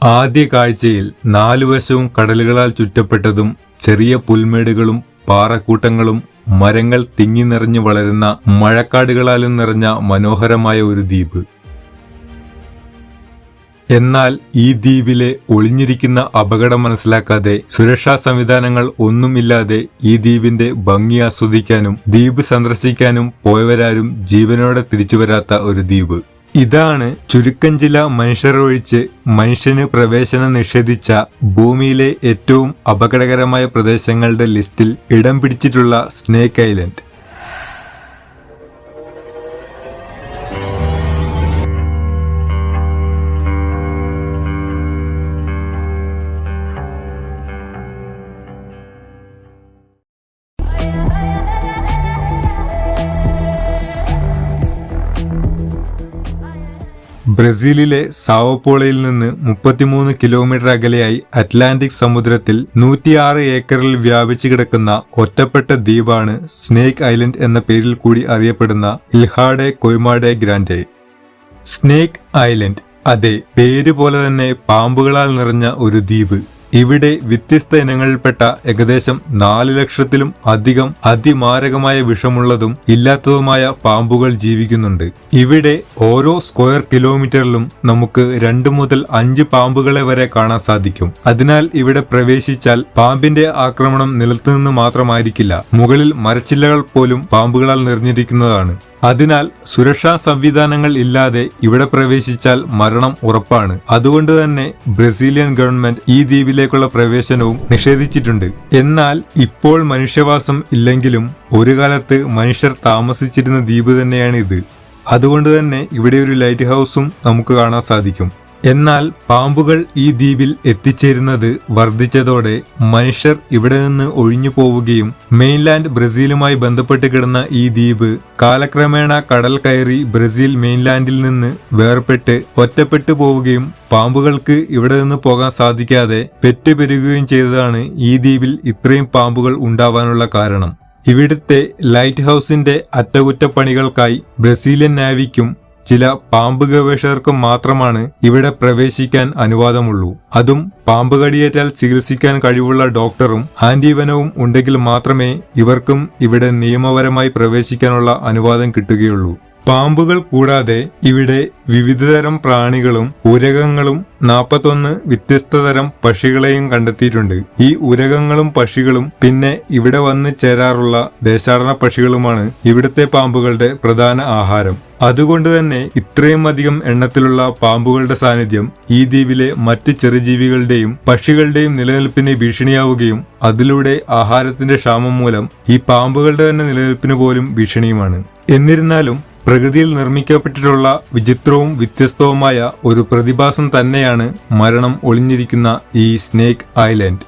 ആദ്യ കാഴ്ചയിൽ നാലുവശവും കടലുകളാൽ ചുറ്റപ്പെട്ടതും ചെറിയ പുൽമേടുകളും പാറക്കൂട്ടങ്ങളും മരങ്ങൾ തിങ്ങി നിറഞ്ഞു വളരുന്ന മഴക്കാടുകളാലും നിറഞ്ഞ മനോഹരമായ ഒരു ദ്വീപ്. എന്നാൽ ഈ ദ്വീപിലെ ഒളിഞ്ഞിരിക്കുന്ന അപകടം മനസ്സിലാക്കാതെ, സുരക്ഷാ സംവിധാനങ്ങൾ ഒന്നുമില്ലാതെ ഈ ദ്വീപിന്റെ ഭംഗി ആസ്വദിക്കാനും ദ്വീപ് സന്ദർശിക്കാനും പോയവരാരും ജീവനോടെ തിരിച്ചു വരാത്ത ഒരു ദ്വീപ്. ഇതാണ് ചുരുക്കം ചില മനുഷ്യർ ഒഴിച്ച് മനുഷ്യന് പ്രവേശനം നിഷേധിച്ച ഭൂമിയിലെ ഏറ്റവും അപകടകരമായ പ്രദേശങ്ങളുടെ ലിസ്റ്റിൽ ഇടം പിടിച്ചിട്ടുള്ള സ്നേക്ക് ഐലൻഡ്. ബ്രസീലിലെ സാവോപോളയിൽ നിന്ന് 33 കിലോമീറ്റർ അകലെയായി അറ്റ്ലാന്റിക് സമുദ്രത്തിൽ 106 ഏക്കറിൽ വ്യാപിച്ചു കിടക്കുന്ന ഒറ്റപ്പെട്ട ദ്വീപാണ് സ്നേക്ക് ഐലൻഡ് എന്ന പേരിൽ കൂടി അറിയപ്പെടുന്ന ഇൽഹാ ഡെ കൊയ്മ ഡെ ഗ്രാൻഡെ. സ്നേക്ക് ഐലൻഡ്, അതെ, പേര് പോലെ തന്നെ പാമ്പുകളാൽ നിറഞ്ഞ ഒരു ദ്വീപ്. ഇവിടെ വ്യത്യസ്ത ഇനങ്ങളിൽപ്പെട്ട ഏകദേശം 4 ലക്ഷത്തിലും അധികം അതിമാരകമായ വിഷമുള്ളതും ഇല്ലാത്തതുമായ പാമ്പുകൾ ജീവിക്കുന്നുണ്ട്. ഇവിടെ ഓരോ സ്ക്വയർ കിലോമീറ്ററിലും നമുക്ക് 2 മുതൽ 5 പാമ്പുകളെ വരെ കാണാൻ സാധിക്കും. അതിനാൽ ഇവിടെ പ്രവേശിച്ചാൽ പാമ്പിന്റെ ആക്രമണം നിലത്തുനിന്ന് മാത്രമായിരിക്കില്ല, മുകളിൽ മരച്ചില്ലകൾ പോലും പാമ്പുകളാൽ നിറഞ്ഞിരിക്കുന്നതാണ്. അതിനാൽ സുരക്ഷാ സംവിധാനങ്ങൾ ഇല്ലാതെ ഇവിടെ പ്രവേശിച്ചാൽ മരണം ഉറപ്പാണ്. അതുകൊണ്ട് തന്നെ ബ്രസീലിയൻ ഗവൺമെന്റ് ഈ ദ്വീപിലേക്കുള്ള പ്രവേശനവും നിഷേധിച്ചിട്ടുണ്ട്. എന്നാൽ ഇപ്പോൾ മനുഷ്യവാസം ഇല്ലെങ്കിലും ഒരു കാലത്ത് മനുഷ്യർ താമസിച്ചിരുന്ന ദ്വീപ് തന്നെയാണ് ഇത്. അതുകൊണ്ട് തന്നെ ഇവിടെ ഒരു ലൈറ്റ് ഹൗസും നമുക്ക് കാണാൻ സാധിക്കും. എന്നാൽ പാമ്പുകൾ ഈ ദ്വീപിൽ എത്തിച്ചേരുന്നത് വർദ്ധിച്ചതോടെ മനുഷ്യർ ഇവിടെ നിന്ന് ഒഴിഞ്ഞു പോവുകയും മെയിൻലാൻഡ് ബ്രസീലുമായി ബന്ധപ്പെട്ട് കിടന്ന ഈ ദ്വീപ് കാലക്രമേണ കടൽ കയറി ബ്രസീൽ മെയിൻലാൻഡിൽ നിന്ന് വേർപെട്ട് ഒറ്റപ്പെട്ടു പോവുകയും പാമ്പുകൾക്ക് ഇവിടെ നിന്ന് പോകാൻ സാധിക്കാതെ പെറ്റുപെരുകുകയും ചെയ്തതാണ് ഈ ദ്വീപിൽ ഇത്രയും പാമ്പുകൾ ഉണ്ടാവാനുള്ള കാരണം. ഇവിടുത്തെ ലൈറ്റ് ഹൗസിന്റെ അറ്റകുറ്റപ്പണികൾക്കായി ബ്രസീലിയൻ നാവിക്കും ചില പാമ്പ് ഗവേഷകർക്കും മാത്രമാണ് ഇവിടെ പ്രവേശിക്കാൻ അനുവാദമുള്ളൂ. അതും പാമ്പ് കടിയേറ്റാൽ ചികിത്സിക്കാൻ കഴിവുള്ള ഡോക്ടറും ഹാൻഡിവനവും ഉണ്ടെങ്കിൽ മാത്രമേ ഇവർക്കും ഇവിടെ നിയമപരമായി പ്രവേശിക്കാനുള്ള അനുവാദം കിട്ടുകയുള്ളൂ. പാമ്പുകൾ കൂടാതെ ഇവിടെ വിവിധതരം പ്രാണികളും ഉരകങ്ങളും 41 വ്യത്യസ്ത തരം പക്ഷികളെയും കണ്ടെത്തിയിട്ടുണ്ട്. ഈ ഉരകങ്ങളും പക്ഷികളും പിന്നെ ഇവിടെ വന്ന് ചേരാറുള്ള ദേശാടന പക്ഷികളുമാണ് ഇവിടുത്തെ പാമ്പുകളുടെ പ്രധാന ആഹാരം. അതുകൊണ്ട് തന്നെ ഇത്രയും അധികം എണ്ണത്തിലുള്ള പാമ്പുകളുടെ സാന്നിധ്യം ഈ ദ്വീപിലെ മറ്റ് ചെറുജീവികളുടെയും പക്ഷികളുടെയും നിലനിൽപ്പിന് ഭീഷണിയാവുകയും അതിലൂടെ ആഹാരത്തിന്റെ ക്ഷാമം മൂലം ഈ പാമ്പുകളുടെ തന്നെ നിലനിൽപ്പിന് പോലും ഭീഷണിയുമാണ്. എന്നിരുന്നാലും പ്രകൃതിയിൽ നിർമ്മിക്കപ്പെട്ടിട്ടുള്ള വിചിത്രവും വ്യത്യസ്തവുമായ ഒരു പ്രതിഭാസം തന്നെയാണ് മരണം ഒളിഞ്ഞിരിക്കുന്ന ഈ സ്നേക്ക് ഐലൻഡ്.